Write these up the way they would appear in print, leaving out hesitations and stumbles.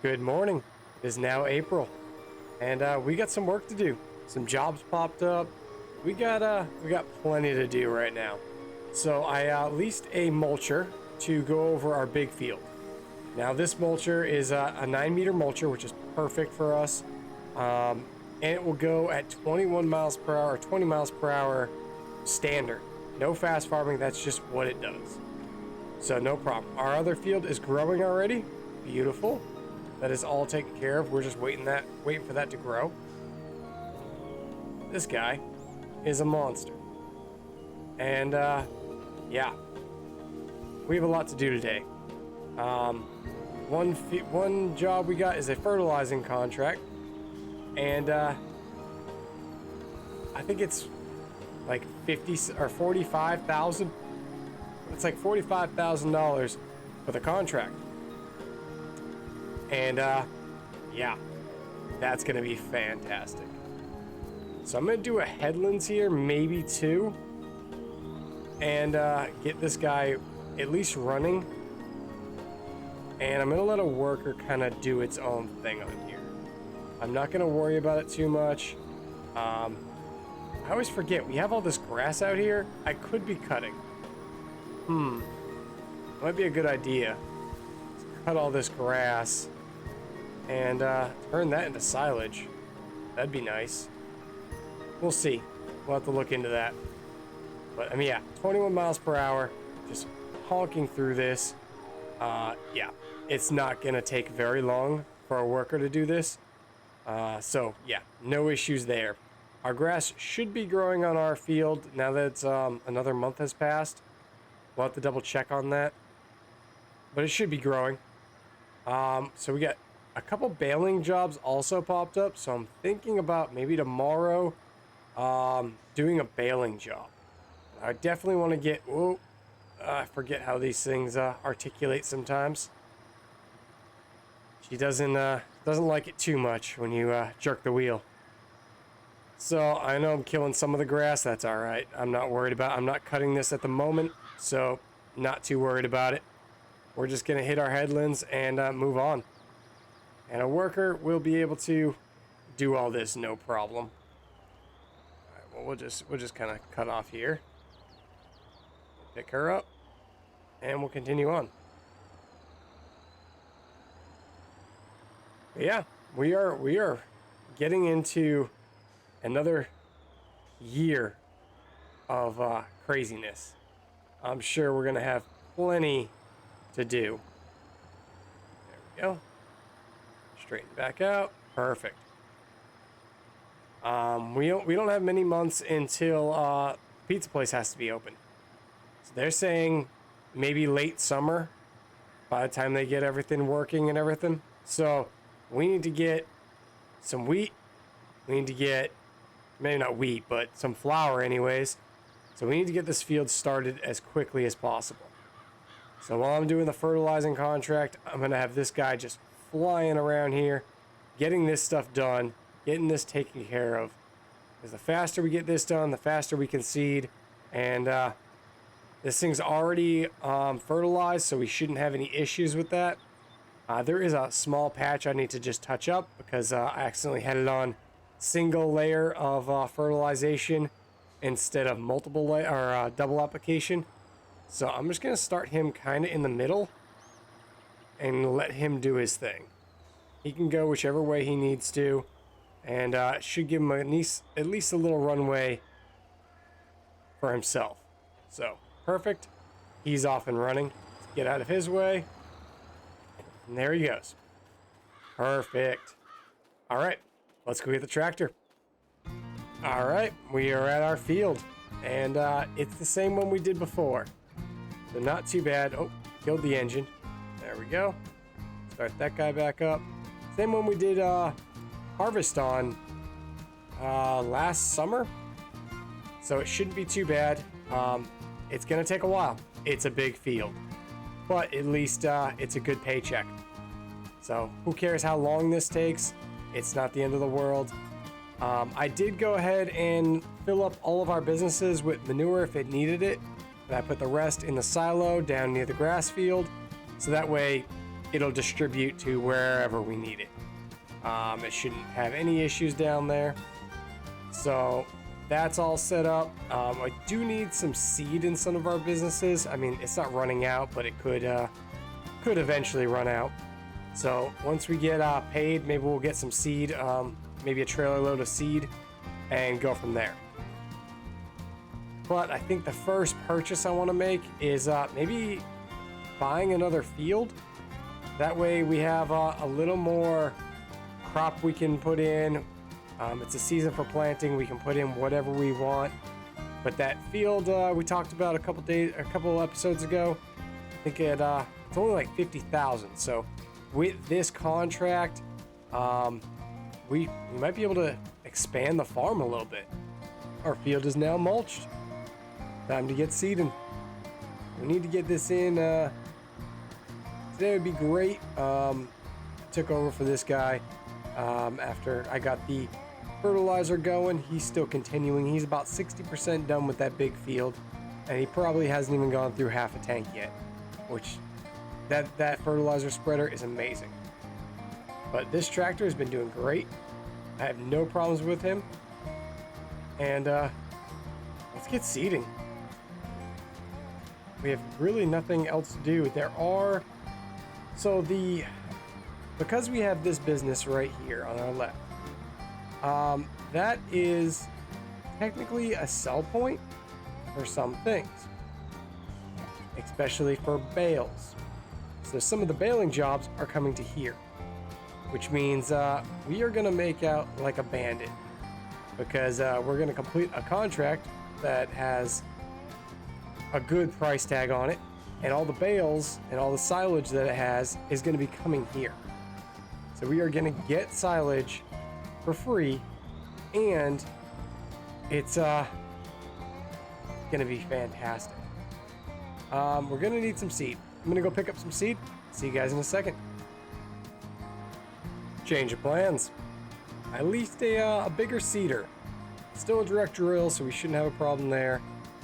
Good morning. It is now April, and we got some work to do. Some jobs popped up. We got plenty to do right now. So I leased a mulcher to go over our big field. Now this mulcher is a 9-meter mulcher, which is perfect for us, and it will go at 21 miles per hour, 20 miles per hour standard. No fast farming. That's just what it does. So no problem. Our other field is growing already. Beautiful. That is all taken care of. We're just waiting for that to grow. This guy is a monster. And yeah, we have a lot to do today. One job we got is a fertilizing contract, and I think it's like 50 or 45,000. It's like $45,000 for the contract. And yeah, that's gonna be fantastic. So I'm gonna do a headlands here, maybe two, and get this guy at least running. And I'm gonna let a worker kind of do its own thing on here. I'm not gonna worry about it too much. I always forget we have all this grass out here. I could be cutting. Might be a good idea. Let's cut all this grass and turn that into silage. That'd be nice. We'll see. We'll have to look into that. But I mean, yeah, 21 miles per hour, just honking through this. Yeah, it's not gonna take very long for a worker to do this. So yeah, no issues there. Our grass should be growing on our field now that another month has passed. We'll have to double check on that, but it should be growing. So we got a couple baling jobs also popped up, so I'm thinking about maybe tomorrow doing a baling job. I definitely want to get, I forget how these things articulate sometimes. She doesn't like it too much when you jerk the wheel. So I know I'm killing some of the grass. That's all right. I'm not worried about it. I'm not cutting this at the moment, so not too worried about it. We're just gonna hit our headlands and move on. And a worker will be able to do all this no problem. All right, well, we'll just kind of cut off here. Pick her up, and we'll continue on. But yeah, we are getting into another year of craziness. I'm sure we're gonna have plenty to do. There we go. Straighten back out. Perfect. We don't have many months until pizza place has to be open. So they're saying maybe late summer by the time they get everything working and everything. So we need to get some wheat. We need to get, maybe not wheat, but some flour anyways. So we need to get this field started as quickly as possible. So while I'm doing the fertilizing contract, I'm going to have this guy just flying around here, getting this stuff done, getting this taken care of. Because the faster we get this done, the faster we can seed. And this thing's already fertilized, so we shouldn't have any issues with that. There is a small patch I need to just touch up because I accidentally had it on single layer of fertilization instead of multiple layer or double application. So I'm just gonna start him kind of in the middle and let him do his thing. He can go whichever way he needs to, and should give him at least a little runway for himself. So perfect. He's off and running. Let's get out of his way. And there he goes. Perfect. All right, let's go get the tractor. All right, we are at our field, and it's the same one we did before. So not too bad. Oh, killed the engine. There we go. Start that guy back up. Same one we did harvest on last summer. So it shouldn't be too bad. It's gonna take a while. It's a big field, but at least it's a good paycheck. So who cares how long this takes? It's not the end of the world. I did go ahead and fill up all of our businesses with manure if it needed it. And I put the rest in the silo down near the grass field. So that way, it'll distribute to wherever we need it. It shouldn't have any issues down there. So that's all set up. I do need some seed in some of our businesses. I mean, it's not running out, but it could eventually run out. So once we get paid, maybe we'll get some seed, maybe a trailer load of seed, and go from there. But I think the first purchase I want to make is maybe buying another field. That way we have a little more crop we can put in. It's a season for planting. We can put in whatever we want. But that field we talked about a couple episodes ago, I think it's only like 50,000. So with this contract, we might be able to expand the farm a little bit. Our field is now mulched. Time to get seeding. We need to get this in. Today would be great. Took over for this guy after I got the fertilizer going. He's still continuing. He's about 60% done with that big field, and he probably hasn't even gone through half a tank yet, which that fertilizer spreader is amazing. But this tractor has been doing great. I have no problems with him. And let's get seeding. We have really nothing else to do. Because we have this business right here on our left, that is technically a sell point for some things, especially for bales. So some of the baling jobs are coming to here, which means we are going to make out like a bandit, because we're going to complete a contract that has a good price tag on it, and all the bales and all the silage that it has is going to be coming here. So we are going to get silage for free, and it's going to be fantastic. We're going to need some seed. I'm going to go pick up some seed. See you guys in a second. Change of plans. I leased a bigger seeder. Still a direct drill, so we shouldn't have a problem there.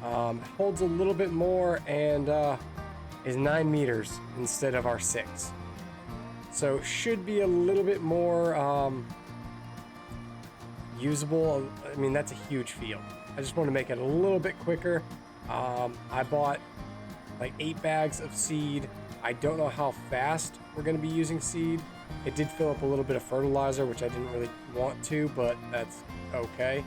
Holds a little bit more and is 9 meters instead of our 6. So should be a little bit more usable. I mean, that's a huge field. I just want to make it a little bit quicker. I bought like 8 bags of seed. I don't know how fast we're going to be using seed. It did fill up a little bit of fertilizer, which I didn't really want to, but that's okay.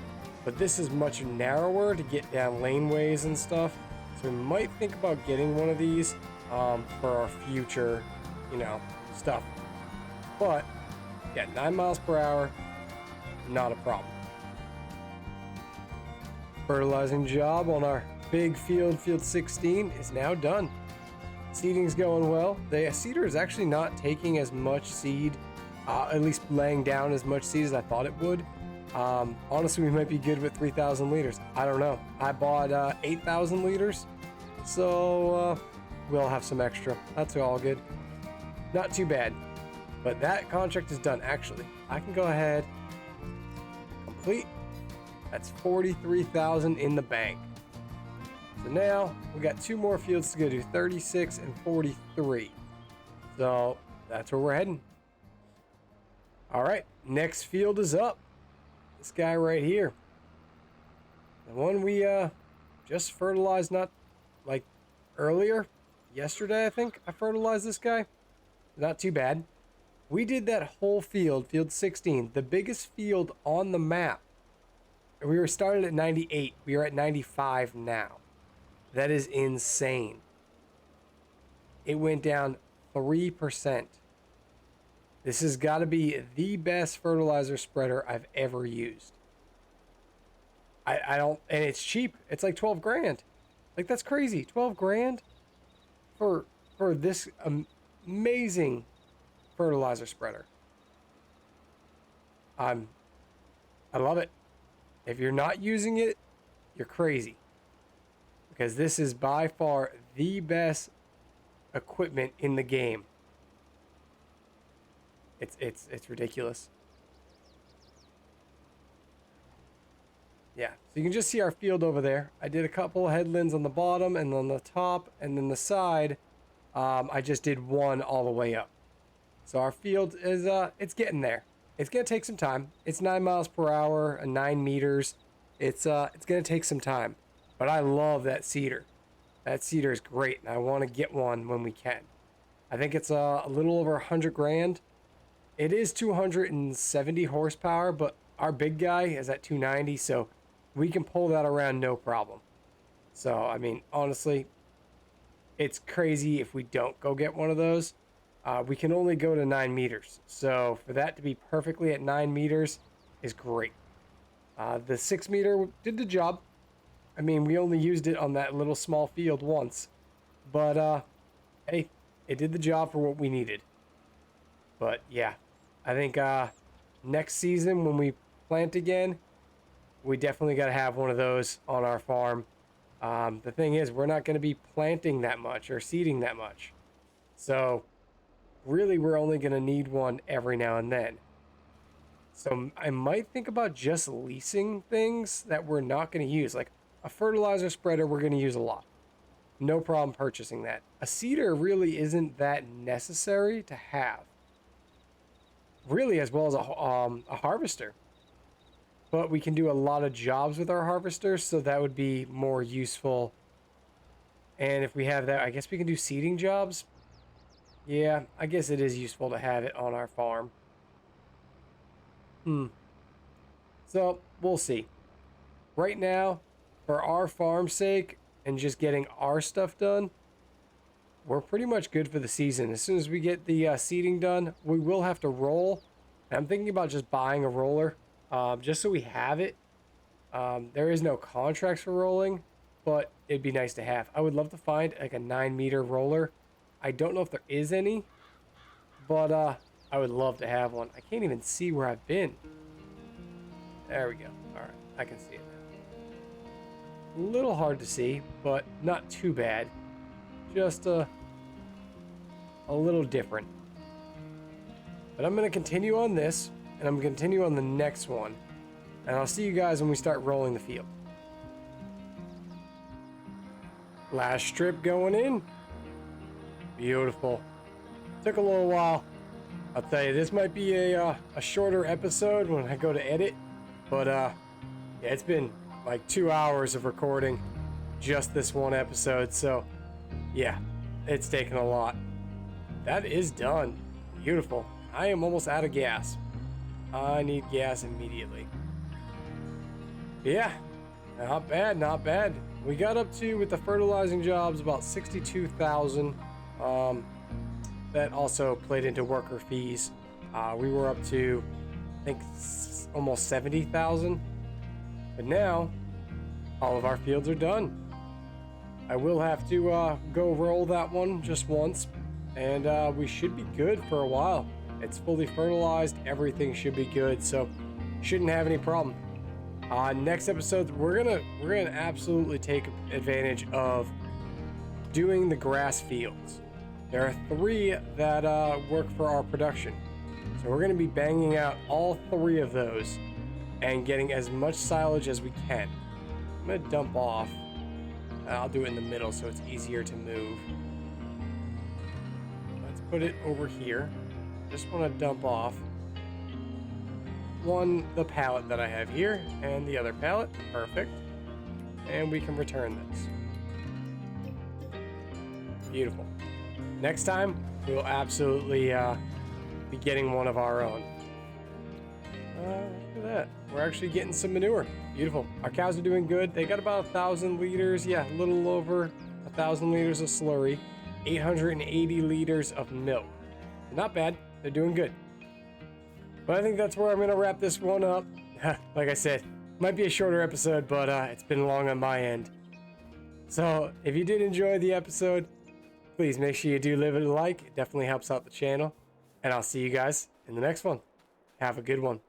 But this is much narrower to get down laneways and stuff. So we might think about getting one of these for our future, stuff. But yeah, 9 miles per hour, not a problem. Fertilizing job on our big field 16, is now done. Seeding's going well. The seeder is actually not taking as much seed, at least laying down as much seed as I thought it would. Honestly, we might be good with 3,000 liters. I don't know. I bought 8,000 liters, so we'll have some extra. That's all good. Not too bad. But that contract is done, actually. I can go ahead, complete. That's 43,000 in the bank. So now we got 2 more fields to go to, 36 and 43. So that's where we're heading. All right, next field is up. This guy right here. The one we just fertilized, not like earlier, yesterday I think I fertilized this guy. Not too bad. We did that whole field 16, the biggest field on the map. We were started at 98. We are at 95 now. That is insane. It went down 3%. This has got to be the best fertilizer spreader I've ever used. I don't, and it's cheap. It's like 12 grand. Like, that's crazy. 12 grand for this amazing fertilizer spreader. I love it. If you're not using it, you're crazy. Because this is by far the best equipment in the game. It's ridiculous. Yeah, so you can just see our field over there. I did a couple headlands on the bottom and on the top, and then the side, I just did one all the way up. So our field is, it's getting there. It's going to take some time. It's 9 miles per hour, 9 meters. It's going to take some time. But I love that seeder. That seeder is great, and I want to get one when we can. I think it's a little over 100 grand. It is 270 horsepower, but our big guy is at 290, so we can pull that around no problem. So, I mean, honestly, it's crazy if we don't go get one of those. We can only go to 9 meters. So for that to be perfectly at 9 meters is great. The 6 meter did the job. I mean, we only used it on that little small field once. But, hey, it did the job for what we needed. But, yeah, I think next season when we plant again, we definitely got to have one of those on our farm. The thing is, we're not going to be planting that much or seeding that much. So really, we're only going to need one every now and then. So I might think about just leasing things that we're not going to use. Like a fertilizer spreader, we're going to use a lot. No problem purchasing that. A seeder really isn't that necessary to have. Really, as well as a harvester. But we can do a lot of jobs with our harvester, so that would be more useful. And if we have that, I guess we can do seeding jobs. Yeah, I guess it is useful to have it on our farm. So, we'll see. Right now, for our farm's sake, and just getting our stuff done, we're pretty much good for the season. As soon as we get the seeding done, we will have to roll. And I'm thinking about just buying a roller, just so we have it. There is no contracts for rolling, but it'd be nice to have. I would love to find like a 9 meter roller. I don't know if there is any, but I would love to have one. I can't even see where I've been. There we go. All right, I can see it now. A little hard to see, but not too bad. Just a little different. But I'm going to continue on this, and I'm going to continue on the next one. And I'll see you guys when we start rolling the field. Last strip going in. Beautiful. Took a little while. I'll tell you, this might be a shorter episode when I go to edit. But, yeah, it's been like 2 hours of recording just this one episode. So, yeah, it's taken a lot. That is done. Beautiful. I am almost out of gas. I need gas immediately. Yeah, not bad, not bad. We got up to, with the fertilizing jobs, about 62,000. That also played into worker fees. We were up to, I think, almost 70,000. But now, all of our fields are done. I will have to go roll that one just once, and we should be good for a while. It's fully fertilized. Everything should be good, so shouldn't have any problem. Next episode, we're gonna absolutely take advantage of doing the grass fields. There are 3 that work for our production, so we're gonna be banging out all 3 of those and getting as much silage as we can. I'm gonna dump off. I'll do it in the middle so it's easier to move. Let's put it over here. Just want to dump off the pallet that I have here and the other pallet. Perfect. And we can return this. Beautiful. Next time, we will absolutely be getting one of our own. Look at that. We're actually getting some manure. Beautiful. Our cows are doing good. They got about 1,000 liters. Yeah, a little over 1,000 liters of slurry. 880 liters of milk. Not bad. They're doing good. But I think that's where I'm going to wrap this one up. Like I said, might be a shorter episode, but it's been long on my end. So if you did enjoy the episode, please make sure you do leave it a like. It definitely helps out the channel. And I'll see you guys in the next one. Have a good one.